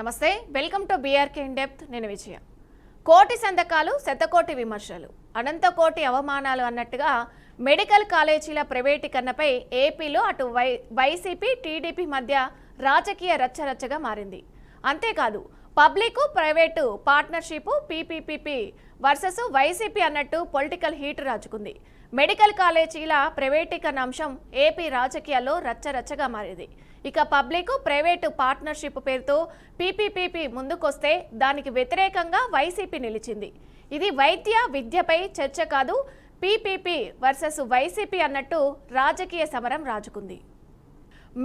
నమస్తే, welcome to BRK in depth. నేను విజయ. కోటి సంతకాలు, శతకోటి విమర్శలు, అనంత కోటి అవమానాలు అన్నట్టుగా మెడికల్ కాలేజీల ప్రైవేటీకరణపై ఏపీలో అటు వైసీపీ టీడీపీ మధ్య రాజకీయ రచ్చరచ్చగా మారింది. అంతేకాదు, public private partnership PPP versus YCP అన్నట్టు పొలిటికల్ హీట్ రాజుకుంది. మెడికల్ కాలేజీల ప్రైవేటీకరణ అంశం ఏపీ రాజకీయాల్లో రచ్చరచ్చగా మారింది. ఇక పబ్లిక్ ప్రైవేటు పార్ట్నర్షిప్ పేరుతో పీపీపీ ముందుకొస్తే దానికి వ్యతిరేకంగా వైసీపీ నిలిచింది. ఇది వైద్య విద్యపై చర్చ కాదు, పీపీపీ వర్సెస్ వైసీపీ అన్నట్టు రాజకీయ సమరం రాజుకుంది.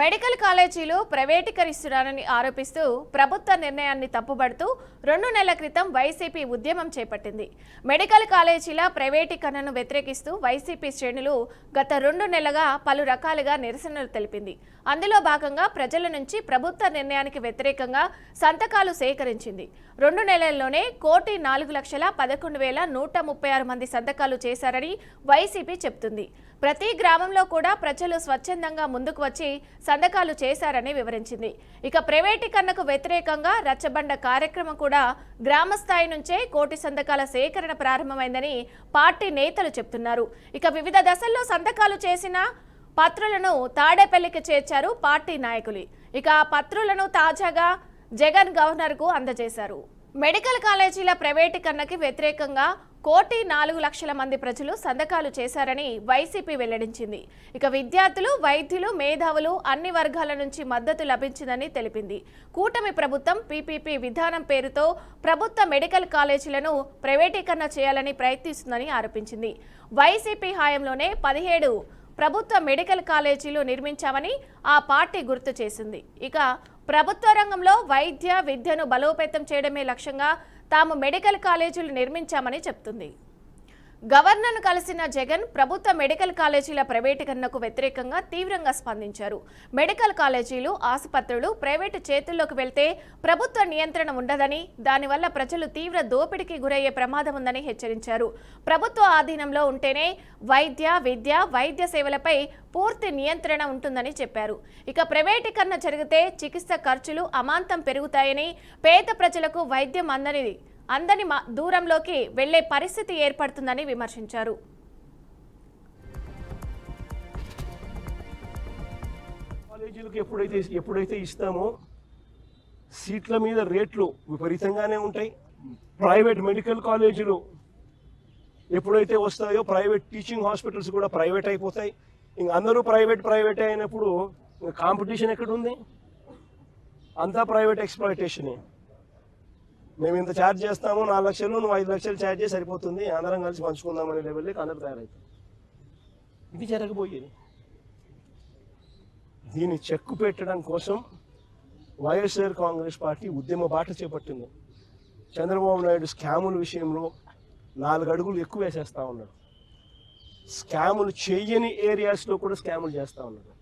మెడికల్ కాలేజీలు ప్రైవేటీకరిస్తున్నారని ఆరోపిస్తూ ప్రభుత్వ నిర్ణయాన్ని తప్పుబడుతూ 2 నెలల క్రితం వైసీపీ ఉద్యమం చేపట్టింది. మెడికల్ కాలేజీల ప్రైవేటీకరణను వ్యతిరేకిస్తూ వైసీపీ శ్రేణులు గత 2 నెలలుగా పలు రకాలుగా నిరసనలు తెలిపింది. అందులో భాగంగా ప్రజల నుంచి ప్రభుత్వ నిర్ణయానికి వ్యతిరేకంగా సంతకాలు సేకరించింది. 2 నెలల్లోనే 1,04,11,136 మంది సంతకాలు చేశారని వైసీపీ చెబుతుంది. ప్రతి గ్రామంలో కూడా ప్రజలు స్వచ్ఛందంగా ముందుకు వచ్చి సంతకాలు చేశారని వివరించింది. ఇక ప్రైవేటీకరణకు వ్యతిరేకంగా రచ్చబండ కార్యక్రమం కూడా గ్రామ స్థాయి నుంచే 1,00,000 సంతకాల సేకరణ ప్రారంభమైందని పార్టీ నేతలు చెబుతున్నారు. ఇక వివిధ దశల్లో సంతకాలు చేసిన పత్రులను తాడేపల్లికి చేర్చారు పార్టీ నాయకులు. ఇక పత్రులను తాజాగా జగన్ గవర్నర్కు అందజేశారు. మెడికల్ కాలేజీల ప్రైవేటీకరణకి వ్యతిరేకంగా 1,04,00,000 మంది ప్రజలు సంతకాలు చేశారని వైసీపీ వెల్లడించింది. ఇక విద్యార్థులు, వైద్యులు, మేధావులు అన్ని వర్గాల నుంచి మద్దతు లభించిందని తెలిపింది. కూటమి ప్రభుత్వం పీపీపీ విధానం పేరుతో ప్రభుత్వ మెడికల్ కాలేజీలను ప్రైవేటీకరణ చేయాలని ప్రయత్నిస్తుందని ఆరోపించింది. వైసీపీ హయాంలోనే 17 ప్రభుత్వ మెడికల్ కాలేజీలు నిర్మించామని ఆ పార్టీ గుర్తు చేసింది. ఇక ప్రభుత్వ రంగంలో వైద్య విద్యను బలోపేతం చేయడమే లక్ష్యంగా తాము మెడికల్ కాలేజీలు నిర్మించామని చెప్తుంది. గవర్నర్ను కలిసిన జగన్ ప్రభుత్వ మెడికల్ కాలేజీల ప్రైవేటీకరణకు వ్యతిరేకంగా తీవ్రంగా స్పందించారు. మెడికల్ కాలేజీలు, ఆసుపత్రులు ప్రైవేటు చేతుల్లోకి వెళ్తే ప్రభుత్వ నియంత్రణ ఉండదని, దానివల్ల ప్రజలు తీవ్ర దోపిడీకి గురయ్యే ప్రమాదం ఉందని హెచ్చరించారు. ప్రభుత్వ ఆధీనంలో ఉంటేనే వైద్య సేవలపై పూర్తి నియంత్రణ ఉంటుందని చెప్పారు. ఇక ప్రైవేటీకరణ జరిగితే చికిత్స ఖర్చులు అమాంతం పెరుగుతాయని, పేద ప్రజలకు వైద్యం అందని దూరంలోకి వెళ్లే పరిస్థితి ఏర్పడుతుందని విమర్శించారు. కాలేజీలకు ఎప్పుడైతే ఇస్తామో సీట్ల మీద రేట్లు విపరీతంగానే ఉంటాయి. ప్రైవేట్ మెడికల్ కాలేజీలు ఎప్పుడైతే వస్తాయో ప్రైవేట్ టీచింగ్ హాస్పిటల్స్ కూడా ప్రైవేట్ అయిపోతాయి. ఇంక అందరూ ప్రైవేట్ అయినప్పుడు కాంపిటీషన్ ఎక్కడుంది? అంతా ప్రైవేట్ ఎక్స్‌ప్లాయిటేషనే. మేము ఇంత ఛార్జ్ చేస్తాము, 4 లక్షలు, నువ్వు 5 లక్షలు ఛార్జ్ చేసి సరిపోతుంది, అందరం కలిసి పంచుకుందామనే లెవెల్లోకి అందరూ తయారవుతారు. ఇది జరగబోయేది. దీన్ని చెక్కు పెట్టడం కోసం వైఎస్ఆర్ కాంగ్రెస్ పార్టీ ఉద్యమ బాట చేపట్టింది. చంద్రబాబు నాయుడు స్కాముల విషయంలో 4 అడుగులు ఎక్కువ వేసేస్తూ ఉన్నాడు. స్కాములు చేయని ఏరియాస్లో కూడా స్కాములు చేస్తూ ఉన్నాడు,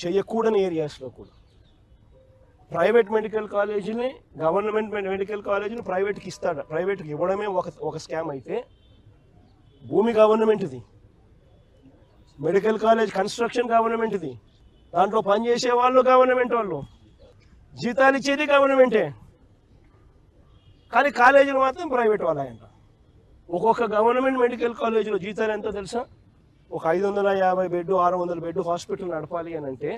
చేయకూడని ఏరియాస్లో కూడా. ప్రైవేట్ మెడికల్ కాలేజీని, గవర్నమెంట్ మెడికల్ కాలేజీని ప్రైవేట్కి ఇస్తాడు. ప్రైవేట్కి ఇవ్వడమే ఒక స్కామ్ అయితే, భూమి గవర్నమెంట్ది, మెడికల్ కాలేజ్ కన్స్ట్రక్షన్ గవర్నమెంట్ది, దాంట్లో పనిచేసే వాళ్ళు గవర్నమెంట్ వాళ్ళు, జీతాలు ఇచ్చేది గవర్నమెంటే, కానీ కాలేజీలు మాత్రం ప్రైవేట్ వాళ్ళంట. ఒక్కొక్క గవర్నమెంట్ మెడికల్ కాలేజీలో జీతాలు ఎంతో తెలుసా? ఒక 550 బెడ్, 600 బెడ్ హాస్పిటల్ నడపాలి అని అంటే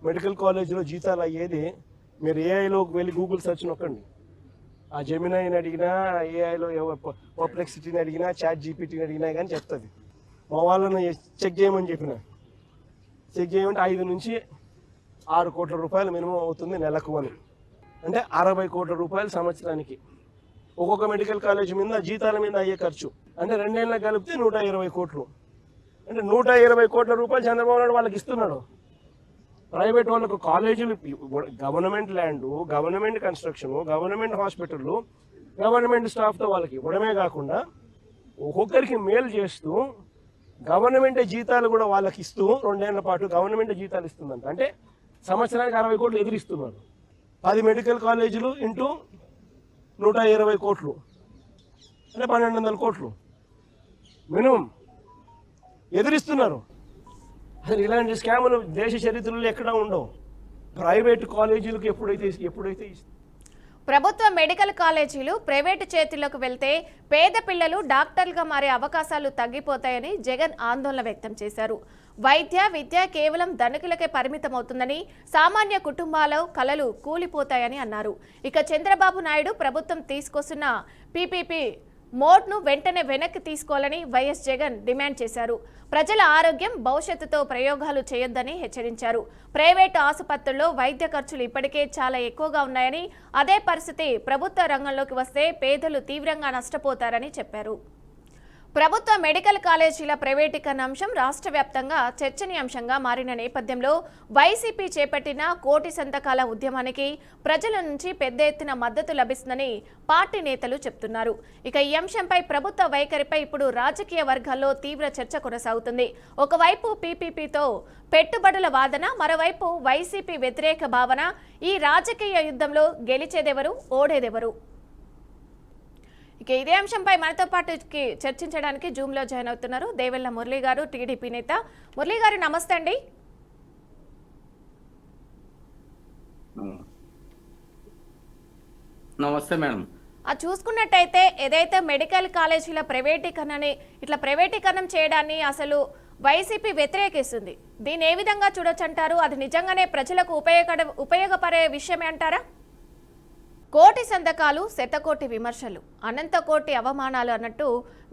మెడికల్ కాలేజీలో జీతాలు అయ్యేది, మీరు ఏఐలోకి వెళ్ళి గూగుల్ సెర్చ్ నొక్కండి. ఆ జెమినాయిని అడిగినా, ఏఐలో పర్ప్లెక్సిటీని అడిగినా, చాట్ జీపీటీని అడిగినా కానీ చెప్తుంది. మా వాళ్ళని చెక్ చేయమని చెప్పిన, చెక్ చేయమంటే 5 నుంచి 6 కోట్ల రూపాయలు మినిమం అవుతుంది నెలకు అని. అంటే 60 కోట్ల రూపాయలు సంవత్సరానికి ఒక్కొక్క మెడికల్ కాలేజ్ మీద జీతాల మీద అయ్యే ఖర్చు. అంటే 2 ఏళ్ళకి కలిపితే 120 కోట్లు. అంటే 120 కోట్ల రూపాయలు చంద్రబాబు నాయుడు వాళ్ళకి ఇస్తున్నాడు. ప్రైవేట్ వాళ్ళకు కాలేజీలు, government land, government construction, government హాస్పిటళ్ళు, గవర్నమెంట్ స్టాఫ్తో వాళ్ళకి ఇవ్వడమే కాకుండా ఒక్కొక్కరికి మేలు చేస్తూ గవర్నమెంట్ జీతాలు కూడా వాళ్ళకి ఇస్తూ 2 ఏళ్ల పాటు గవర్నమెంట్ జీతాలు ఇస్తుందంట. అంటే సంవత్సరానికి 60 కోట్లు ఎదురిస్తున్నారు. 10 మెడికల్ కాలేజీలు ఇంటూ 120 కోట్లు అంటే 1200 కోట్లు మినిమం ఎదురిస్తున్నారు. అసలు ఇలాంటి స్కాములు దేశ చరిత్రలో ఎక్కడా ఉండవు. ప్రైవేట్ కాలేజీలకు ఎప్పుడైతే ప్రభుత్వ మెడికల్ కాలేజీలు ప్రైవేటు చేతుల్లోకి వెళ్తే పేద పిల్లలు డాక్టర్లుగా మారే అవకాశాలు తగ్గిపోతాయని జగన్ ఆందోళన వ్యక్తం చేశారు. వైద్య విద్య కేవలం ధనికులకే పరిమితమవుతుందని, సామాన్య కుటుంబాల కలలు కూలిపోతాయని అన్నారు. ఇక చంద్రబాబు నాయుడు ప్రభుత్వం తీసుకొస్తున్న పీపీపీ మోడ్ను వెంటనే వెనక్కి తీసుకోవాలని వైఎస్ జగన్ డిమాండ్ చేశారు. ప్రజల ఆరోగ్యం భవిష్యత్తుతో ప్రయోగాలు చేయొద్దని హెచ్చరించారు. ప్రైవేటు ఆసుపత్రుల్లో వైద్య ఖర్చులు ఇప్పటికే చాలా ఎక్కువగా ఉన్నాయని, అదే పరిస్థితి ప్రభుత్వ రంగంలోకి వస్తే పేదలు తీవ్రంగా నష్టపోతారని చెప్పారు. ప్రభుత్వ మెడికల్ కాలేజీల ప్రైవేటీకరణ అంశం రాష్ట్ర వ్యాప్తంగా చర్చనీయాంశంగా మారిన నేపథ్యంలో వైసీపీ చేపట్టిన కోటి సంతకాల ఉద్యమానికి ప్రజల నుంచి పెద్ద ఎత్తున మద్దతు లభిస్తుందని పార్టీ నేతలు చెబుతున్నారు. ఇక ఈ అంశంపై ప్రభుత్వ వైఖరిపై ఇప్పుడు రాజకీయ వర్గాల్లో తీవ్ర చర్చ కొనసాగుతుంది. ఒకవైపు పీపీపీతో పెట్టుబడుల వాదన, మరోవైపు వైసీపీ వ్యతిరేక భావన. ఈ రాజకీయ యుద్ధంలో గెలిచేదెవరు, ఓడేదెవరు? ఇక ఇదే అంశంపై మనతో పాటు చర్చించడానికి జూమ్ లో జాయిన్ అవుతున్నారు దేవెల్ల మురళి గారు, టీడీపీ నేత. మురళి గారు నమస్తే అండి. నమస్తే మేడం. చూసుకున్నట్టయితే ఏదైతే మెడికల్ కాలేజీల ప్రైవేటీకరణం చేయడాన్ని అసలు వైసీపీ వ్యతిరేకిస్తుంది. దీన్ని ఏ విధంగా చూడొచ్చు అంటారు? అది నిజంగానే ప్రజలకు ఉపయోగపడే విషయమే అంటారా? కోటి సంతకాలు, శతకోటి విమర్శలు, అనంతకోటి అవమానాలు అన్నట్టు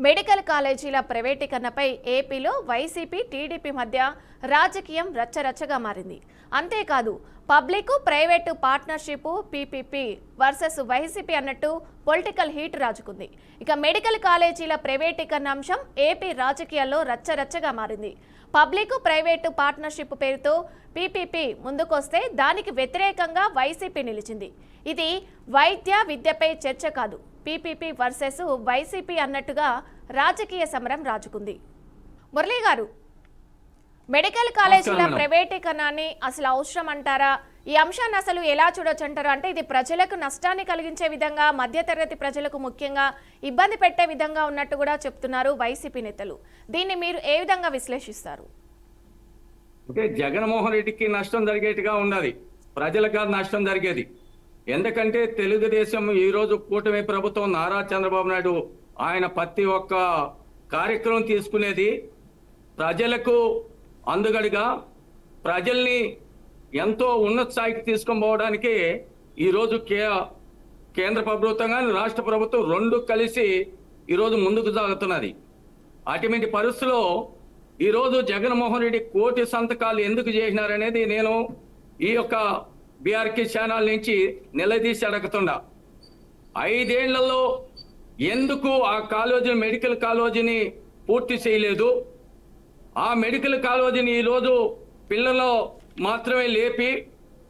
మెడికల్ కాలేజీల ప్రైవేటీకరణపై ఏపీలో వైసీపీ టీడీపీ మధ్య రాజకీయం రచ్చరచ్చగా మారింది. అంతేకాదు public private partnership PPP versus YCP అన్నట్టు పొలిటికల్ హీట్ రాజుకుంది. ఇక మెడికల్ కాలేజీల ప్రైవేటీకరణ అంశం ఏపీ రాజకీయాల్లో రచ్చరచ్చగా మారింది. పబ్లిక్ ప్రైవేటు పార్ట్నర్షిప్ పేరుతో పీపీపీ ముందుకొస్తే దానికి వ్యతిరేకంగా వైసీపీ నిలిచింది. ఇది వైద్య విద్యపై చర్చ కాదు, పీపీపీ వర్సెస్ వైసీపీ అన్నట్టుగా రాజకీయ సమరం రాజుకుంది. మురళి గారు, మెడికల్ కాలేజీల ప్రైవేటీకరణాన్ని అసలు అవసరం అంటారా? ఈ అంశాన్ని అసలు ఎలా చూడొచ్చు అంటారు? అంటే ఇది ప్రజలకు నష్టాన్ని కలిగించే విధంగా, మధ్యతరగతి ప్రజలకు ముఖ్యంగా ఇబ్బంది పెట్టే విధంగా ఉన్నట్టు కూడా చెప్తున్నారు వైసీపీ నేతలు. దీన్ని మీరు ఏ విధంగా విశ్లేషిస్తారు? అంటే జగన్మోహన్ రెడ్డికి నష్టం జరిగేట్టుగా ఉన్నది, ప్రజలకు నష్టం జరిగేది. ఎందుకంటే తెలుగుదేశం ఈరోజు కూటమి ప్రభుత్వం నారా చంద్రబాబు నాయుడు ఆయన ప్రతి ఒక్క కార్యక్రమం తీసుకునేది ప్రజలకు అందుగడిగా, ప్రజల్ని ఎంతో ఉన్నత స్థాయికి తీసుకొని పోవడానికి ఈరోజు కేంద్ర ప్రభుత్వం కానీ రాష్ట్ర ప్రభుత్వం రెండు కలిసి ఈరోజు ముందుకు సాగుతున్నది. అటువంటి పరిస్థితుల్లో ఈరోజు జగన్మోహన్ రెడ్డి కోటి సంతకాలు ఎందుకు చేసినారనేది నేను ఈ యొక్క బీఆర్కే ఛానల్ నుంచి నిలదీసి అడుగుతున్నా. 5 ఏళ్లలో ఎందుకు ఆ కాలేజీ మెడికల్ కాలేజీని పూర్తి చేయలేదు? ఆ మెడికల్ కాలేజీని ఈరోజు పిల్లలు మాత్రమే లేపి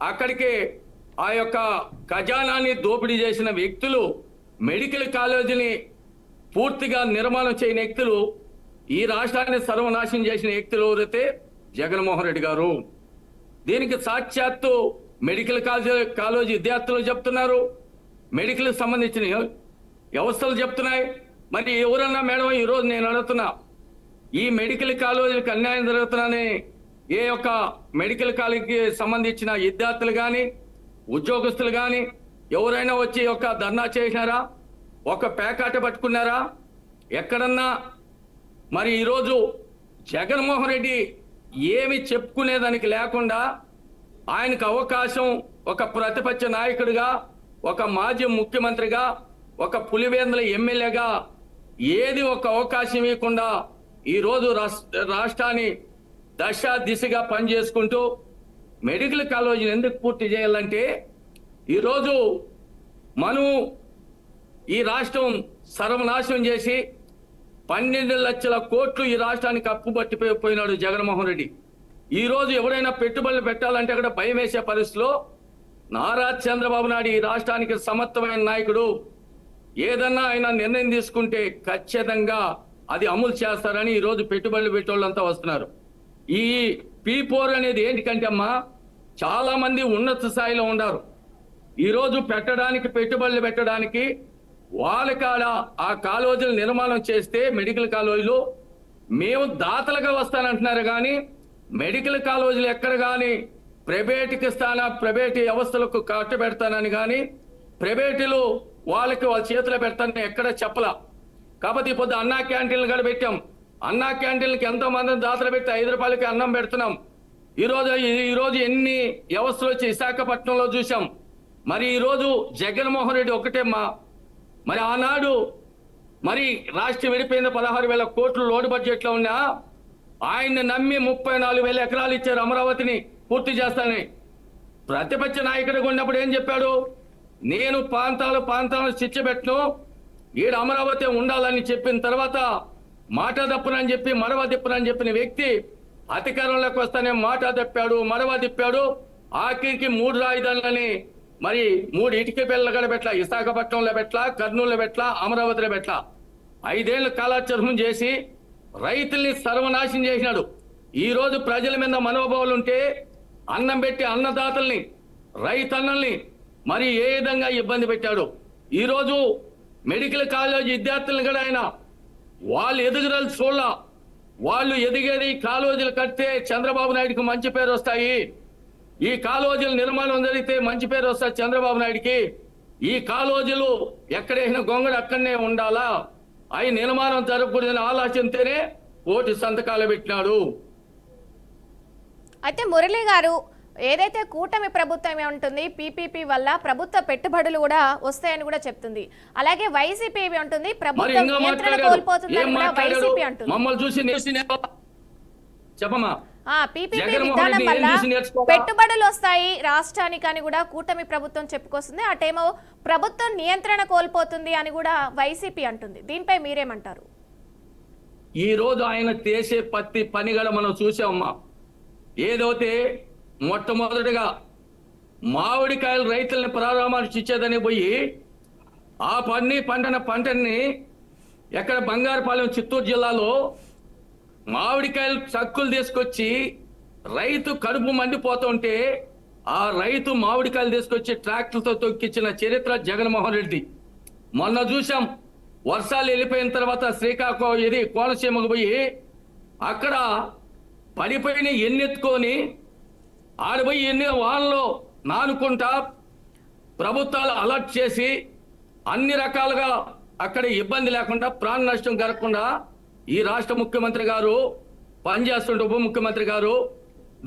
అక్కడికి ఆ యొక్క ఖజానాన్ని దోపిడీ చేసిన వ్యక్తులు, మెడికల్ కాలేజీని పూర్తిగా నిర్మాణం చేయని వ్యక్తులు, ఈ రాష్ట్రాన్ని సర్వనాశనం చేసిన వ్యక్తులు ఎవరైతే జగన్మోహన్ రెడ్డి గారు. దీనికి సాక్షాత్తు మెడికల్ కాలేజీ విద్యార్థులు చెప్తున్నారు, మెడికల్ సంబంధించిన వ్యవస్థలు చెప్తున్నాయి. మరి ఎవరన్నా మేడం ఈరోజు నేను అడుగుతున్నా, ఈ మెడికల్ కాలేజీలకు అన్యాయం జరుగుతున్నానని ఏ యొక్క మెడికల్ కాలేజీకి సంబంధించిన విద్యార్థులు కానీ ఉద్యోగస్తులు కానీ ఎవరైనా వచ్చి ఒక ధర్నా చేసినారా? ఒక పేకాట పట్టుకున్నారా? ఎక్కడన్నా? మరి ఈరోజు జగన్మోహన్ రెడ్డి ఏమి చెప్పుకునేదానికి లేకుండా ఆయనకు అవకాశం ఒక ప్రతిపక్ష నాయకుడిగా, ఒక మాజీ ముఖ్యమంత్రిగా, ఒక పులివేంద్ర ఎమ్మెల్యేగా ఏది ఒక అవకాశం ఇవ్వకుండా ఈరోజు రాష్ట్రాన్ని దశ దిశగా పనిచేసుకుంటూ మెడికల్ కాలేజీని ఎందుకు పూర్తి చేయాలంటే ఈరోజు మనం ఈ రాష్ట్రం సర్వనాశనం చేసి 12 లక్షల కోట్లు ఈ రాష్ట్రానికి అప్పు పట్టిపోయినాడు జగన్మోహన్ రెడ్డి. ఈరోజు ఎవరైనా పెట్టుబడులు పెట్టాలంటే అక్కడ భయం వేసే పరిస్థితిలో నారా చంద్రబాబు నాయుడు ఈ రాష్ట్రానికి సమర్థమైన నాయకుడు. ఏదన్నా ఆయన నిర్ణయం తీసుకుంటే ఖచ్చితంగా అది అమలు చేస్తారని ఈరోజు పెట్టుబడులు పెట్టేవాళ్ళంతా వస్తున్నారు. ఈ P4 అనేది ఏంటికంటే అమ్మా, చాలా మంది ఉన్నత స్థాయిలో ఉన్నారు. ఈరోజు పెట్టుబడులు పెట్టడానికి వాళ్ళ కాడ ఆ కాలేజీలు నిర్మాణం చేస్తే మెడికల్ కాలేజీలు మేము దాతలుగా వస్తానంటున్నారు. కానీ మెడికల్ కాలేజీలు ఎక్కడ కానీ ప్రైవేటుకి ప్రైవేటు వ్యవస్థలకు కట్టబెడతానని కానీ ప్రైవేటులు వాళ్ళ చేతిలో పెడతానని ఎక్కడ చెప్పలా. కాబట్టి ఇప్పుడు అన్నా క్యాంటీన్లు కూడా పెట్టాం. అన్నా క్యాంటీన్లకి ఎంతో మందిని దాతలు పెట్టి 5 రూపాయలకి అన్నం పెడుతున్నాం. ఈరోజు ఎన్ని వ్యవస్థలు వచ్చి విశాఖపట్నంలో చూసాం. మరి ఈరోజు జగన్మోహన్ రెడ్డి ఒకటేమ్మా. మరి ఆనాడు మరి రాష్ట్రం విడిపోయిన 16,000 కోట్లు లోటు బడ్జెట్లో ఉన్నా ఆయన్ని నమ్మి 34,000 ఎకరాలు ఇచ్చారు అమరావతిని పూర్తి చేస్తానని. ప్రతిపక్ష నాయకుడిగా ఉన్నప్పుడు ఏం చెప్పాడు? నేను ప్రాంతాలను చిచ్చబెట్టను, ఈడ అమరావతి ఉండాలని చెప్పిన తర్వాత మాట తప్పునని చెప్పి మడవ తిప్పునని చెప్పిన వ్యక్తి అధికారంలోకి వస్తానే మాట తప్పాడు, మడవ తిప్పాడు. ఆఖరికి 3 రాజధానులని మరి 3 ఇటుక పిల్లలు కూడా పెట్టలా. విశాఖపట్నంలో పెట్టలా, కర్నూలులో పెట్టలా, అమరావతిలో పెట్టలా. 5 ఏళ్ళు కాలాచరణం చేసి రైతుల్ని సర్వనాశనం చేసినాడు. ఈ రోజు ప్రజల మీద మనోభావాలు ఉంటే అన్నం పెట్టి అన్నదాతల్ని రైతన్నల్ని మరి ఏ విధంగా ఇబ్బంది పెట్టాడు. ఈరోజు మెడికల్ కాలేజ్ విద్యార్థులను కూడా ఆయన వాళ్ళు ఎదుగుదల చూడాల. వాళ్ళు ఎదిగేది కాలేజీలు కడితే చంద్రబాబు నాయుడుకి మంచి పేరు వస్తాయి. ఈ కాలేజీల నిర్మాణం జరిగితే మంచి పేరు వస్తుంది చంద్రబాబు నాయుడికి. ఈ కాలేజీలు ఎక్కడైనా గొంగడు అక్కడనే ఉండాలా, అవి నిర్మాణం జరగకూడదని ఆలోచనతోనే ఓటు సంతకాలు పెట్టినాడు. అయితే మురళి గారు, ఏదైతే కూటమి ప్రభుత్వం ఉంటుంది పీపీపీ వల్ల ప్రభుత్వ పెట్టుబడులు కూడా వస్తాయని కూడా చెప్తుంది. అలాగే వైసీపీ ఉంటుంది ప్రభుత్వం నియంత్రణ కోల్పోతుందని కూడా వైసీపీ అంటుంది. మమ్మల్ని చూసి చెప్పమా. పీపీపీ విధానం వల్ల పెట్టుబడులు వస్తాయి రాష్ట్రానికి అని కూడా కూటమి ప్రభుత్వం చెప్పుకొస్తుంది. అటేమో ప్రభుత్వం నియంత్రణ కోల్పోతుంది అని కూడా వైసీపీ అంటుంది. దీనిపై మీరేమంటారు? ఈ రోజు ఆయన చేసే ప్రతి పని కూడా మనం చూసామమ్మా. ఏదైతే మొట్టమొదటిగా మామిడికాయలు రైతుల్ని పరామర్శించేదని పోయి ఆ పంటని ఎక్కడ బంగారుపాలెం చిత్తూరు జిల్లాలో మామిడికాయలు చక్కులు తీసుకొచ్చి రైతు కడుపు మండిపోతుంటే ఆ రైతు మామిడికాయలు తీసుకొచ్చి ట్రాక్టర్తో తొక్కించిన చరిత్ర జగన్మోహన్ రెడ్డి. మొన్న చూసాం వర్షాలు వెళ్ళిపోయిన తర్వాత శ్రీకాకుళం కోనసీమకు పోయి అక్కడ పడిపోయిన ఎన్నెత్తుకొని ఆడిపోయి ఎన్ని వానలో నానుకుంటా ప్రభుత్వాలు అలర్ట్ చేసి అన్ని రకాలుగా అక్కడ ఇబ్బంది లేకుండా ప్రాణ నష్టం జరగకుండా ఈ రాష్ట్ర ముఖ్యమంత్రి గారు పనిచేస్తుంటే ఉప ముఖ్యమంత్రి గారు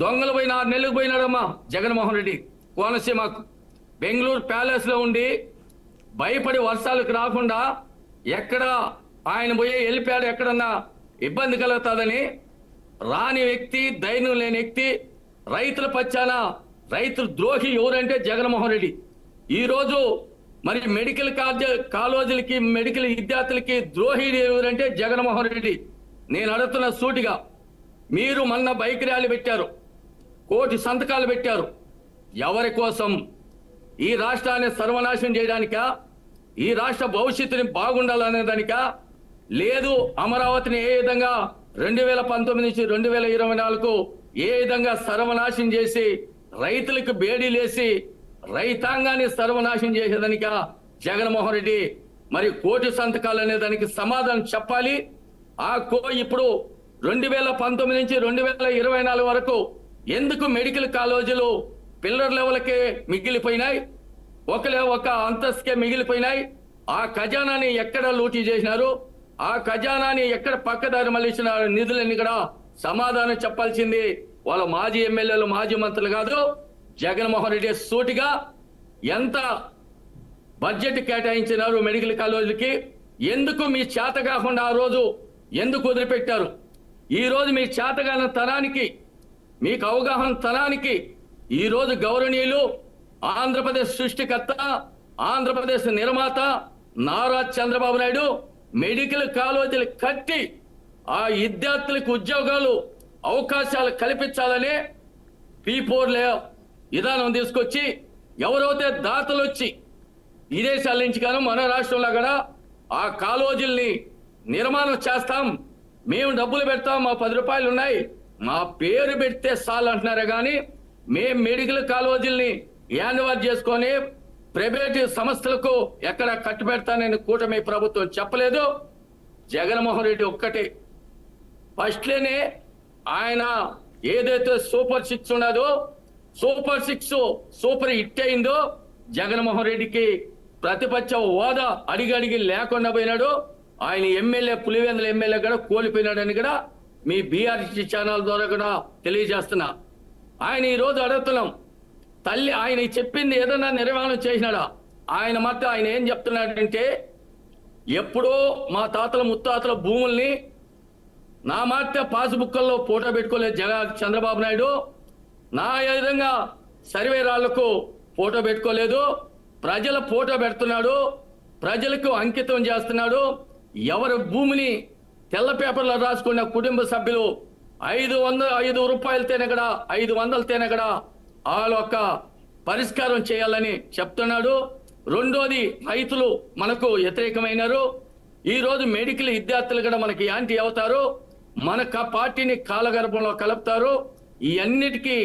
దొంగలు పోయిన 6 నెలలకు పోయినాడమ్మా జగన్మోహన్ రెడ్డి కోనసీమకు. బెంగళూరు ప్యాలెస్లో ఉండి భయపడి వర్షాలకు రాకుండా ఎక్కడ ఆయన పోయి వెళ్ళిపోయాడు, ఎక్కడన్నా ఇబ్బంది కలుగుతుందని రాని వ్యక్తి, ధైర్యం లేని వ్యక్తి, రైతుల పచ్చాన రైతులు ద్రోహి ఎవరంటే జగన్మోహన్ రెడ్డి. ఈరోజు మరి మెడికల్ కాలేజీలకి మెడికల్ విద్యార్థులకి ద్రోహి ఎవరంటే జగన్మోహన్ రెడ్డి. నేను అడుగుతున్న సూటిగా, మీరు మొన్న బైక్ ర్యాలీ పెట్టారు, 1 కోటి సంతకాలు పెట్టారు. ఎవరి కోసం? ఈ రాష్ట్రాన్ని సర్వనాశనం చేయడానికా? ఈ రాష్ట్ర భవిష్యత్తుని బాగుండాలనే దానికా? లేదు అమరావతిని ఏ విధంగా 2019 నుంచి 2024 ఏ విధంగా సర్వనాశనం చేసి రైతులకు బేడీలేసి రైతాంగాన్ని సర్వనాశనం చేసేదానికా జగన్మోహన్ రెడ్డి మరి 1 కోటి సంతకాలు అనే దానికి సమాధానం చెప్పాలి. ఇప్పుడు 2019 నుంచి 2024 వరకు ఎందుకు మెడికల్ కాలేజీలు పిల్లర్ లెవెల్కే మిగిలిపోయినాయి, ఒక అంతస్తుకే మిగిలిపోయినాయి? ఆ ఖజానాని ఎక్కడ లూటీ చేసినారు? ఆ ఖజానాని ఎక్కడ పక్కదారి మళ్ళించిన నిధులన్నీ కూడా సమాధానం చెప్పాల్సింది వాళ్ళ మాజీ ఎమ్మెల్యేలు, మాజీ మంత్రులు కాదు, జగన్మోహన్ రెడ్డి. సూటిగా ఎంత బడ్జెట్ కేటాయించినారు మెడికల్ కాలేజీలకి? ఎందుకు మీ చేత కాకుండా ఆ రోజు ఎందుకు వదిలిపెట్టారు? ఈ రోజు మీ చేతగాన తనానికి, మీకు అవగాహన తనానికి ఈరోజు గౌరవనీయులు ఆంధ్రప్రదేశ్ సృష్టికర్త, ఆంధ్రప్రదేశ్ నిర్మాత నారా చంద్రబాబు నాయుడు మెడికల్ కాలేజీలు కట్టి ఆ విద్యార్థులకు ఉద్యోగాలు అవకాశాలు కల్పించాలని P4 విధానం తీసుకొచ్చి ఎవరైతే దాతలు వచ్చి విదేశాల నుంచి కానీ మన రాష్ట్రంలో కూడా ఆ కాలేజీల్ని నిర్మాణం చేస్తాం, మేము డబ్బులు పెడతాం, మా 10 రూపాయలు ఉన్నాయి, మా పేరు పెడితే చాలు అంటున్నారే కానీ మేము మెడికల్ కాలేజీల్ని హ్యాండ్ ఓవర్ చేసుకొని ప్రైవేటు సంస్థలకు ఎక్కడ కట్టుబెడతానని కూటమి ప్రభుత్వం చెప్పలేదు. జగన్మోహన్ రెడ్డి ఒక్కటే ఫస్ట్లోనే ఆయన ఏదైతే సూపర్ 6 ఉన్నదో సూపర్ 6 సూపర్ హిట్ అయిందో, జగన్మోహన్ రెడ్డికి ప్రతిపక్ష హోదా అడిగి లేకుండా పోయినాడు. ఆయన ఎమ్మెల్యే పులివెందుల ఎమ్మెల్యే కూడా కోల్పోయినాడని కూడా మీ బీఆర్సీ ఛానల్ ద్వారా కూడా తెలియజేస్తున్నా. ఆయన ఈ రోజు అడుగుతున్నాం, తల్లి ఆయన చెప్పింది ఏదన్నా నిర్వహణ చేసినాడా? ఆయన మాట ఆయన ఏం చెప్తున్నాడంటే, ఎప్పుడో మా తాతల ముత్తాతల భూముల్ని నా మాట పాస్బుక్ల్లో ఫోటో పెట్టుకోలేదు చంద్రబాబు నాయుడు. నా విధంగా సర్వే రాళ్లకు ఫోటో పెట్టుకోలేదు. ప్రజల ఫోటో పెడుతున్నాడు, ప్రజలకు అంకితం చేస్తున్నాడు. ఎవరి భూమిని తెల్ల పేపర్లో రాసుకున్న కుటుంబ సభ్యులు 500 రూపాయలు తేనెగడ 500 తేనెగడ వాళ్ళ యొక్క పరిష్కారం చేయాలని చెప్తున్నాడు. రెండోది, రైతులు మనకు వ్యతిరేకమైనారు. ఈరోజు మెడికల్ విద్యార్థులు కూడా మనకి యాంటీ అవుతారు, మన పార్టీని కాలగర్భంలో కలుపుతారు. ఈ అన్నిటికీ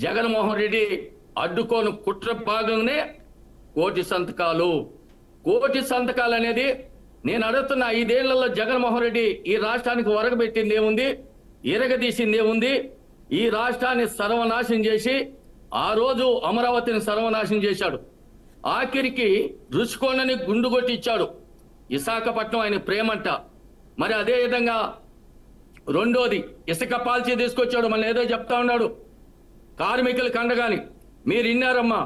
జగన్మోహన్ రెడ్డి అడ్డుకోను కుట్ర భాగంగానే కోటి సంతకాలు అనేది నేను అడుగుతున్నా. 5 ఏళ్లలో జగన్మోహన్ రెడ్డి ఈ రాష్ట్రానికి ఒరగబెట్టింది ఏముంది, ఇరగదీసింది ఏముంది? ఈ రాష్ట్రాన్ని సర్వనాశనం చేసి ఆ రోజు అమరావతిని సర్వనాశనం చేశాడు. ఆఖరికి రుచికొండని గుండు కొట్టించాడు. విశాఖపట్నం ఆయన ప్రేమంట. మరి అదే విధంగా రెండోది, ఇసుక పాలసీ తీసుకొచ్చాడు. మన ఏదో చెప్తా ఉన్నాడు కార్మికులకు అండగాని. మీరు విన్నారమ్మా,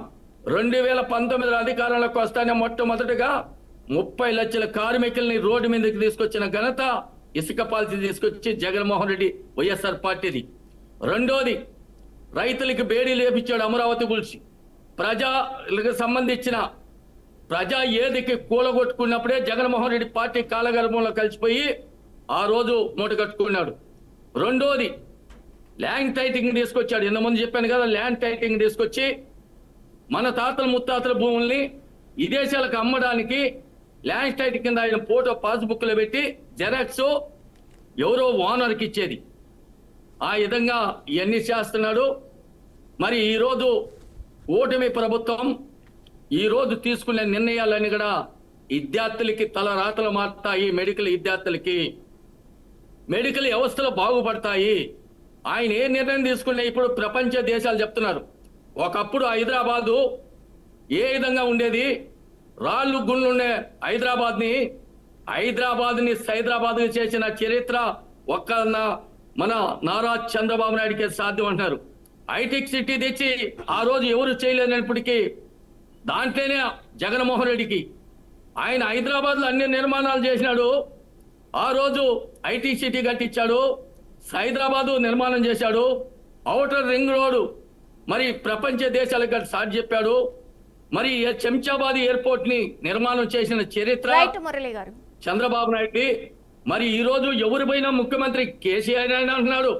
2019 అధికారంలోకి వస్తానే మొట్టమొదటిగా 30 లక్షల కార్మికుల్ని రోడ్డు మీదకి తీసుకొచ్చిన ఘనత ఇసుక పాలసీ తీసుకొచ్చి జగన్మోహన్ రెడ్డి వైఎస్ఆర్ పార్టీది. రెండోది, రైతులకి బేడీ లేపించాడు అమరావతి గురించి. ప్రజలకు సంబంధించిన ప్రజా ఏదికి కూలగొట్టుకున్నప్పుడే జగన్మోహన్ రెడ్డి పార్టీ కాలగర్భంలో కలిసిపోయి ఆ రోజు మూట కట్టుకున్నాడు. రెండోది, ల్యాండ్ టైటింగ్ తీసుకొచ్చాడు. ఇంతకుముందు చెప్పాను కదా, ల్యాండ్ టైటింగ్ తీసుకొచ్చి మన తాతల ముత్తాతల భూముల్ని విదేశాలకు అమ్మడానికి ల్యాండ్ టైటింగ్ కింద ఆయన ఫోటో పాస్బుక్లో పెట్టి జెరాక్స్ ఎవరో ఓనర్కి ఇచ్చేది. ఆ విధంగా ఇవన్నీ చేస్తున్నాడు. మరి ఈరోజు ఓటమి ప్రభుత్వం ఈరోజు తీసుకునే నిర్ణయాలన్నీ కూడా విద్యార్థులకి తల రాతలు మారుతాయి. మెడికల్ విద్యార్థులకి మెడికల్ వ్యవస్థలు బాగుపడతాయి. ఆయన ఏ నిర్ణయం తీసుకున్నా ఇప్పుడు ప్రపంచ దేశాలు చెప్తున్నారు. ఒకప్పుడు హైదరాబాదు ఏ విధంగా ఉండేది, రాళ్ళు గుండ్లు ఉండే హైదరాబాద్ని సైదరాబాద్ చేసిన చరిత్ర ఒక్క మన నారా చంద్రబాబు నాయుడికి సాధ్యం అంటారు. హైటెక్ సిటీ తెచ్చి ఆ రోజు ఎవరు చేయలేనప్పటికీ దాంట్లోనే జగన్మోహన్ రెడ్డికి ఆయన హైదరాబాద్లో అన్ని నిర్మాణాలు చేసినాడు. ఆ రోజు ఐటీ సిటీ కట్టించాడు, హైదరాబాదు నిర్మాణం చేశాడు, ఔటర్ రింగ్ రోడ్డు మరి ప్రపంచ దేశాలకు సాటి చెప్పాడు. మరి శంషాబాద్ ఎయిర్పోర్ట్ ని నిర్మాణం చేసిన చరిత్ర చంద్రబాబు నాయుడు. మరి ఈ రోజు ఎవరిపైనా ముఖ్యమంత్రి కేసీఆర్ అంటున్నాడు,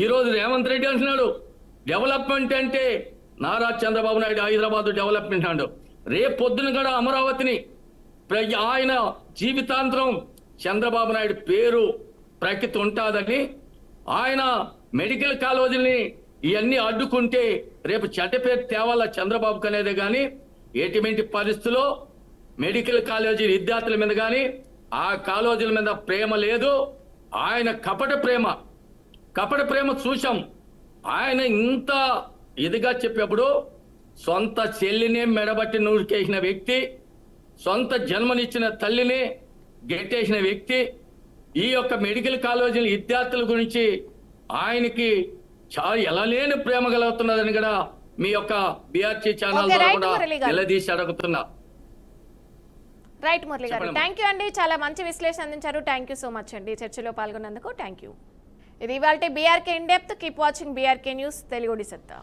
ఈ రోజు రేవంత్ రెడ్డి అంటున్నాడు. డెవలప్మెంట్ అంటే నారా చంద్రబాబు నాయుడు హైదరాబాద్ డెవలప్మెంట్ అన్నాడు. రేపు పొద్దున కూడా అమరావతిని ఆయన జీవితాంతరం చంద్రబాబు నాయుడు పేరు ప్రఖ్యాతి ఉంటుందని, ఆయన మెడికల్ కాలేజీని ఇవన్నీ అడ్డుకుంటే రేపు చెడ్డ పేరు తేవాల చంద్రబాబుకి అనేది. కానీ ఎటువంటి పరిస్థితుల్లో మెడికల్ కాలేజీ విద్యార్థుల మీద కానీ ఆ కాలేజీల మీద ప్రేమ లేదు. ఆయన కపట ప్రేమ చూశాం. ఆయన ఇంత ఇదిగా చెప్పేప్పుడు సొంత చెల్లినే మెడబట్టి నూరికేసిన వ్యక్తి, సొంత జన్మనిచ్చిన తల్లిని గెట్టేసిన వ్యక్తి. ఈ యొక్క మెడికల్ కాలేజీల విద్యార్థుల గురించి ఆయనకి చాలా ఎలా లేని ప్రేమ కలుగుతున్నదని కూడా మీ యొక్క బీఆర్సీ ఛానల్ ద్వారా కూడా నిలదీసి అడుగుతున్నా. రైట్ మురళి గారు, థ్యాంక్ యూ అండి, చాలా మంచి విశ్లేషణ అందించారు. థ్యాంక్ యూ సో మచ్ అండి, చర్చలో పాల్గొన్నందుకు థ్యాంక్ యూ. ఇది ఇవాల్టి BRK in depth. Keep watching BRK news Telugu సత్తా.